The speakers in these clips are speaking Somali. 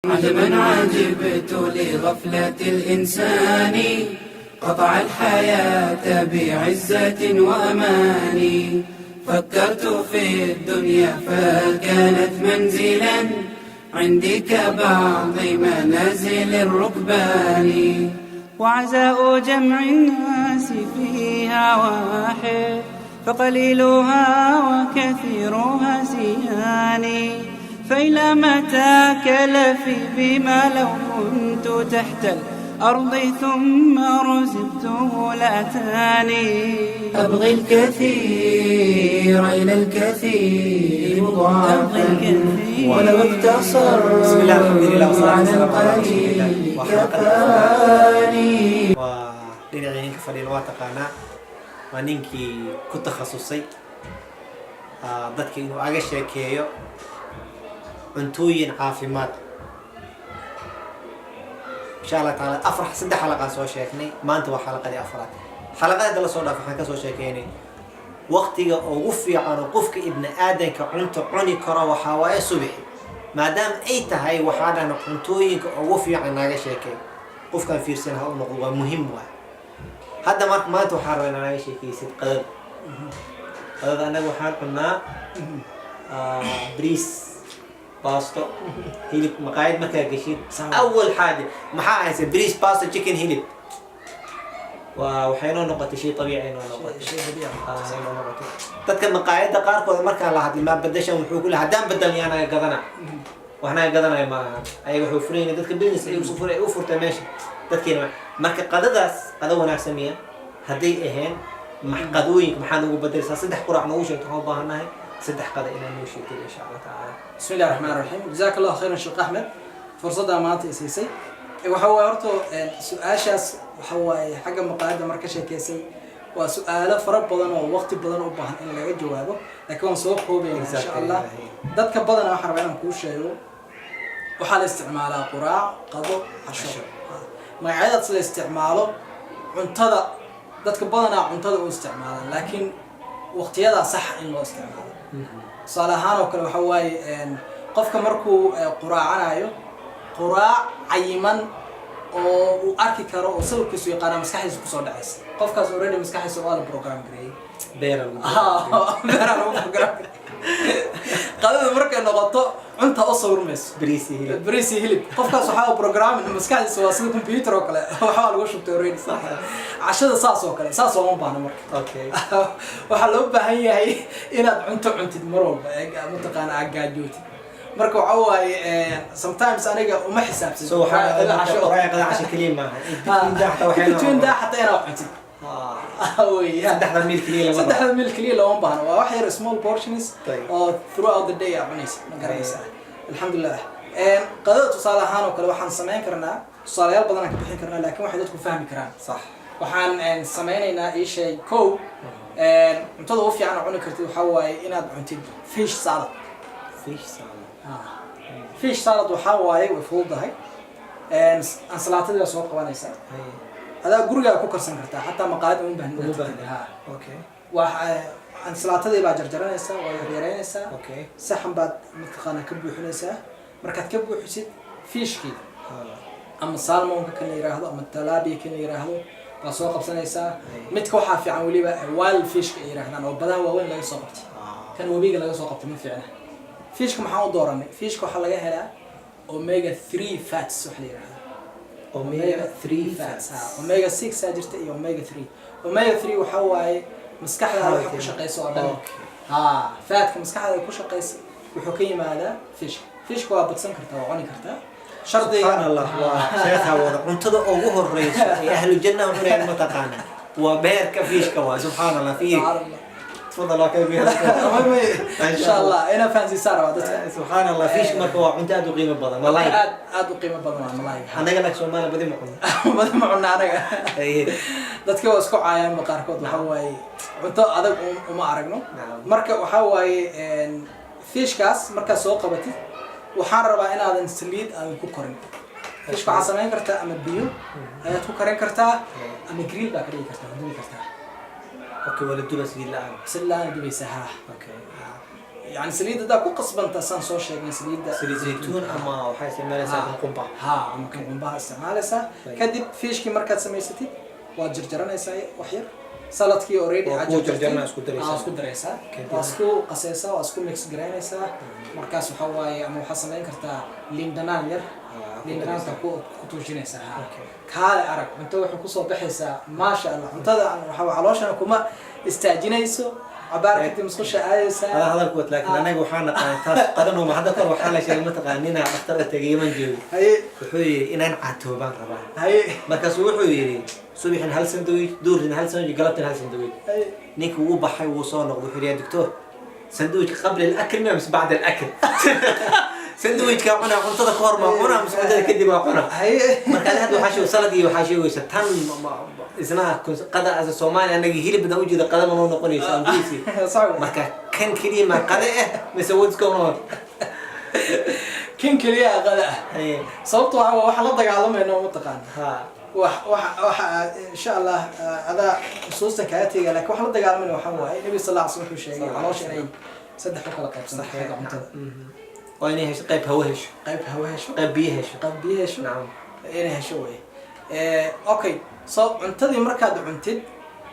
عجبا عجبت لغفلة الإنسان قطع الحياة بعزة وأمان. فكرت في الدنيا فكانت منزلا عندي كبعض منازل الركبان. وعزاء جمع الناس فيها واحد فقليلها وكثيرها زيان. فإلى متى كلفي بما لو كنت تحت الأرض ثم رزقته لأتاني. أبغي الكثير إلى الكثير مضاعفا ولو اقتصر على القليل كفاني. ودينعين كفرين واتقانا ونينكي كنت تخصصي dadka inuu aga sheekeeyo cuntooyin caafimaad insha Allah taala saddex xalaqo soo sheeknay maanta waa xalaqadii afraad. xalaqada la soo dhaaf waxaan ka soo sheekeynay waqtiga ugu fiican oo qofka ibn aadanka cunto cuni karo waxa waaye subaxi maadaama ay tahay waxaana cuntooyinka ugu fiican naga sheekay qofkan fiirsan ha uu noqdo waa muhiim waa hadda maanta waxaan rabaa inaan naga sheekaysid qadada anaga waxaan cunaa بريس باستا هيلب مقاعد مكان قشيد أول حاجة محاها بريس باستا تشيكن هيلب وحينو نقطة شيء طبيعي نقطة شيء طبيعي تذكر مقاعد دقارك ولا مركز لاحظ ما بدش وحوق لها دام بدل أنا قذنا وإحنا قذنا ما أي وحوفرين تذكر بينس أي وصفر أي وفر تماشي تذكر مركز قدداس قدونا سمية هدي إهين محقدوين محنو بدل صدق قرع نوشة تهوبها هناي صدق قد إلى نوشة إن شاء الله تعالى. بسم الله الرحمن الرحيم. جزاك الله خيرا شيخ أحمد. فرصة ما تأسيسي. وحوا أرتو سؤاشاس وحوا حاجة مقاعدة مركشة كيسي وسؤال فرق بدن ووقت بدن وبهن إن لا جوابه لكن سوق هو بين إن شاء الله. ذاتك بدن آخر بينهم كل شيء وحال استعماله قراع قضاء عشر. ما عادة الاستعماله عنتذا ذاتك بدن عنتذا استعماله لكن وقتيada sax in loo isticmaalo salahaan oo kale waxa way qofka markuu quraacanayo quraac cayiman oo uu arki karo oo sawirkiisu yaqaan maskaxdiisa ku soo dhacaysa qofkaas already maskaxdiisa waa la program gareeyay beeran lagu program qadada markay noqoto cunta oo sawirmayso bariis hilib qofkaas waxa uu program maskaxdiisa waa sida computer oo kale waxa lagu shubtay already sax عشان صاص وكله صاص ومبانة مرة. أوكي. وحلو بهاي إن عند مرة متقن عجاجوتي. مركو عواي sometimes أنا جا وما حساب. سو عشان كلمة. تون ده حتى أنا عندي. أوي. صدق ميل كلية. صدق ميل كلية لو مبانة واحد small portions. throughout the day أبنيس مقرنيس. الحمد لله. قدرت صالحان وكله وحن سمعين كرنا صالحات بدنا كبحين كرنا لكن واحد يدخل فهم كران. صح. waxaan sameeynaa ii shay ko cuntada ugu fiican oo cuni kartid waxa waaye inaad cuntid fish salad fish salad waxa waaye way fududahay ansalaatada soo qabanaysa adaa guriga ku karsan kartaa hatta maqaayad u baahan okay waxa ansalaatada baa jarjaranaysa oo yareynaysa okay saxan baad mataqaana ka buuxinaysa markaad ka buuxisid fishki ama salmonka kan yiraahdo ama talabi kan yiraahdo soo qabsanaysaa midka waxa fiican waliba wild fish ka yiraahdaan oo badaha waaweyn laga soo qabtay kan wabiga laga soo qabtay ma fiicna fishka maxaa u dooranay fishka waxa laga helaa omega 3 fats waxa la yiraahdaa omega 3 fats omega 6 ajirta iyo omega 3 omega 3 waxa waaye maskaxda waxa ku shaqeyso oo dhan fatka maskaxda ku shaqeyso wuxuu ka yimaadaa fishka waa badsan kartaa oo cuni kartaa سبحان الله شيخها وضع منتظر أوه الرئيس أهل الجنة ونريد متقانا وبير كفيش كوا سبحان الله فيه تفضل الله كبير إن شاء الله أنا فانزي سارة سبحان الله فيش مكوا أنت أدو قيمة بدن والله أدو قيمة بدن والله أنا قلت شو ما أنا بدي معنا بدي معنا أنا dadka waa isku caayaan maqaarkood waxa waaye cunto adag uma aragno marka waxa waaye fishkaas marka soo qabatid waxaan rabaa inaadan saliid aan ku korin fishka waxa sameyn kartaa ama biyo ayaad ku karin kartaa ama grill baa ka dhigi kartaa dubi kartaa okay wala duba saliid la'aan dubaysaa okay يعني سليدة دا كو قصبان تسان سو شيء سليدة saliid zaytuun ama waxay isticmaalaysaa qumba ها ممكن قنبها استعمالها كدب فيشكي مركز سميستي وجرجرانيسا وحير سلطكي اوريدي jarjarna isku daraysaa اسكو دريسا واسكو قسيسا واسكو ميكس جرينيسا مركز waxa waaye ama waxa sameyn kartaa liin dhanaan yar liin dhanaanta ku tuujinaysa kaale arag inta wuxuu ku soo baxaysaa ma sha Allah cuntada waxa calooshana kuma istaajinayso عبارة مسخشة آيسة هذا قلت لكن أنا وحنا قدرنا ما حدا كل وحنا شيء متقنين أختار تجيما جو هاي وحوي إن أنا عتوبان ربع هاي ما كسوحوي صبح هل سندويش دور هل سندويش قلبت هل سندويش هاي نيك وبحي وصانع وحري يا دكتور سندويش قبل الأكل مش بعد الأكل سندويش كأنا قنطة كورما أنا مش قادر كدي ما أنا هاي ما كان هذا وحشي وسلطي وحشي وستان إسمها قدر از الصومالي أنا هيلي بدنا وجد قدم ونو نقولي سامبيسي صعب ما كان كذي ما قدر مسويت كونون كين كليا قلق صوته waxa la dagaalameyno mutaqaan ها waxa insha Allah ada xusuusta kaatiga laakiin waxa la dagaalameyno waxa waaye nabi sallallahu alayhi wasallam sheegay caloosh inay saddex u kala qaybsan xeega cuntada وأنا هش قيب هوهش qayb hawaaysho قيب بيهش qayb biyeesho نعم inay hesho way okay so cuntadii markaad cuntid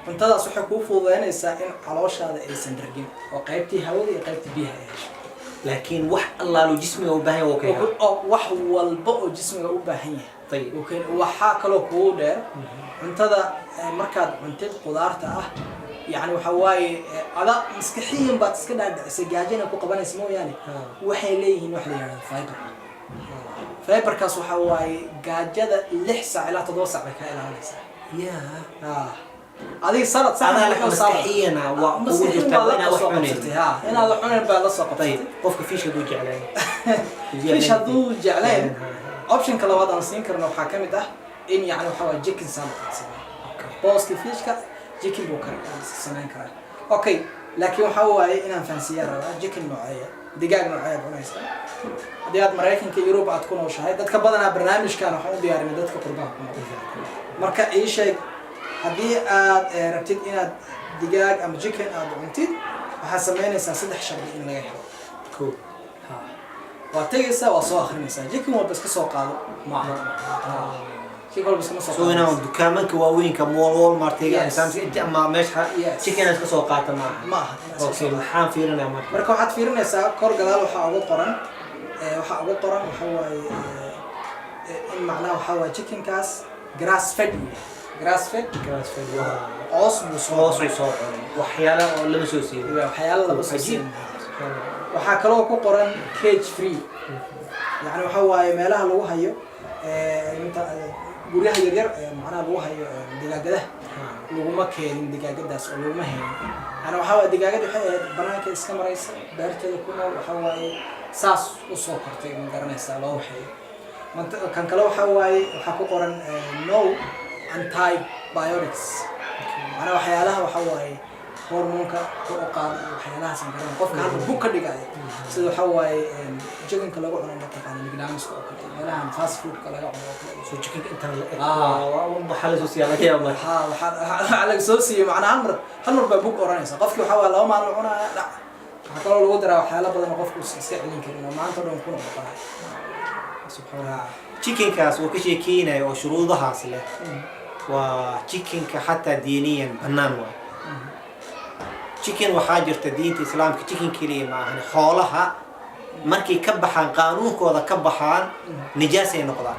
cuntadaas waxay kuu fududeynaysaa in calooshaada aysan dhargin oo qaybtii hawada iyo qaybtii biyaha ay hesho لكن وح الله لو جسمي وباهي وكيها wax walba oo jismiga u baahan yahay طيب waxa kale oo kuu dheer cuntada markaad cuntid qudaarta ah يعني waxa waaye ada maskaxiyan baad iska dhaadhicisay gaajina ku qabanaysa mooyaane waxay leeyihiin wax la yiraahdo fiber fiberkaas waxa waaye gaajada 6 saac ilaa 7 saac bay ka ilaalinaysaa يا adiga salad sax أنا لك مستحينا ووجدت أنا وحنين ها أنا وحنين بالصق طيب قفك فيش هدوج عليه فيش هدوج عليه option كلا وضع نسين كرنا وحكمت ده إن يعني وحوا جيكن سالاد بوس كيفيش كا جيكن بوكر سنين كرا أوكي لكن وحوا إن فانسيارة جيكن نوعية دجاج نوعية بنايسة ديات مريكن كيوروب أتكون وشاهد ده كبدنا برنامج كانوا حنا ديارنا ده كقربان مركا أي شيء haddii aad rabtid inaad digaag ama chicken aad cuntid waxa sameynaysaa saddex shardi in laga helo cool ha waa tagaysaa waa soo akhrinaysaa chicken waa bas ka soo qaado ma chicken waa bas ka soo سو هنا دكانك واوين كمول مارتيجا إنسان أما مش chicken إيش كسو قاتة معها ما أوكي الحام فيرنا يا مرة marka waxaad fiirinaysaa kor gadaal waxa ugu qoran waxa waaye in macnaha waxa waaye chicken kaas grass fed grass fed عاص وصوص وحياله ولا مسوسي وحياله لا مسوسي waxaa kale oo ku qoran cage free yani waxa waaye meelaha lagu hayo inta guryaha yar yar macnaha lagu hayo digaagada laguma keenin digaagadaas oo laguma hayn ana waxa waaye digaagada waxay banaanka iska maraysa beerteeda ku nool waxa waaye saas u soo kortay ma garanaysaa loo waxay kan kale waxa waaye waxa ku qoran no antibiotics أنا وحيالها وحواي هرمونك وقال وحيالها سنقرن قفك هذا بوك كدقاي سيدو حواي جيكن كلا قعنا نتقان مقدامس كوكل ملان فاست فود كلا قعنا سو جيكن انت وحال سوسي على كيما على سوسي معنا هنمر بوك اورانيسا قفك وحواي لو ما نعنا لا حكلو لو درا وحياله بدن قفك استعلين كرينا ما انت دون كون بقى سبحان الله جيكن كاس وكشي كينا وشروطها سله وتشيكن حتى دينيا بنان وا تشيكن وحاجر تدين الإسلام كتشيكن كريمة يعني حولها مركي كبحان قانون كودا كبحان نجاسة نقدان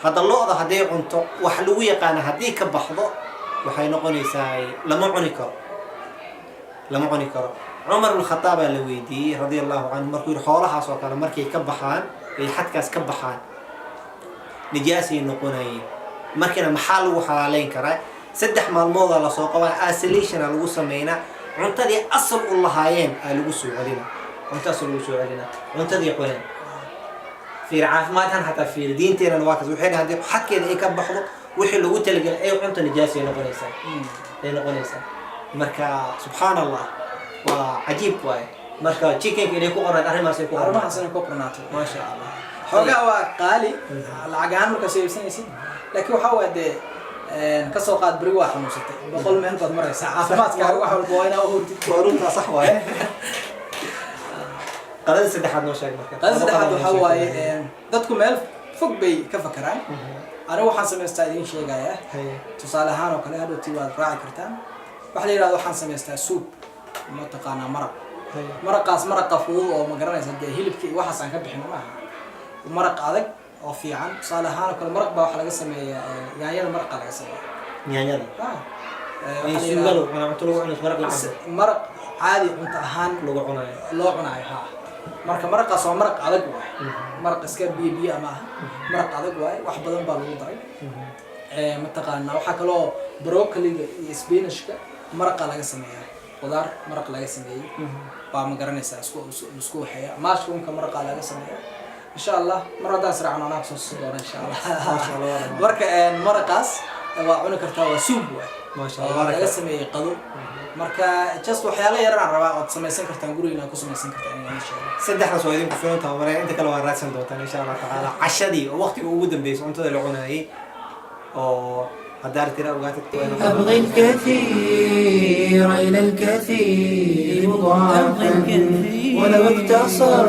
هذا اللقطة هدي عنتو وحلوية قانا هدي كبحضو وحي نقول يساي لما عنكر عمر بن الخطاب اللويدي رضي الله عنه مركي حولها سو كان مركي كبحان حد كاس كبحان نجاسي نقوناي markina maxaa lagu xalaaleyn karaa saddex maalmood la soo qabaa isolation lagu sameeyna cuntadii asal u lahaayeen ay lagu soo celina cuntadii qoyan fiir caafimaadkan hatta fiir diinteena waa kaas waxay hadii xadkeeda ay ka baxdo wixii lagu talagalay ay cunto nijaasi noqonaysa marka subhanallah waa ajiib waay marka chicken inay ku qoraan arrimahaas ay ku qornaato ma sha Allah xogaa waa qaali lacag ahaan marka saysanaysid laakiin waxa waa de kasoo qaad beri waa xanuunsatay boqol meel baad maraysaa caafimaadkaaga wax walba waa inaa uhurtid runtaa sax waaye qadada saddexaad noo sheeg marka qadada saddexaad waxaa waaye dadku meel fog bay ka fakaraan anigu waxaan samaystaa idiin sheegaya tusaale ahaan oo kale hadhowtii waad raaci kartaan waxa la yidhahdo waxaan samaystaa suub mataqaanaa maraq maraqaas maraqa fudud oo ma garanaysa dee hilibka iyo waxaas aan ka bixin maaha maraq adag oo fiican tusaale ahaan oo kale maraq baa waxaa laga sameeyaa yaanyada maraqa laga sameeyaa yaanyada suugada cunto lagu cunayo maraq la maraq caadi cunto ahaan lagu cunayo loo cunayo ha marka maraqaas waa maraq adag waay maraq iska biyo biyo ama aha maraq adag waay wax badan baa lagu daray mataqaanaa waxaa kaloo broccoliga iyo spinachka maraqa laga sameeyaa qudaar maraq laga sameeyey baa ma garanaysaa isku waxeeya mushroomka maraqa laga sameeyaa insha Allah mar haddaan sraacno anaa soo sii doona insha Allah marka maraqaas waa cuni kartaa waa suub waay maasha Allah laga sameeyey qado marka just waxyaalo yar aan rabaa oo samaysan kartaan guriga ku samaysan kartaan in insha Allah saddexdaas waa idinku filan tahay marka inta kale waa raadsan doontaan insha Allah taala cashadii oo waqtiga ugu dambeysay cuntada la cunayay oo أبغي الكثير إلى الكثير مضاعفا ولو اقتصر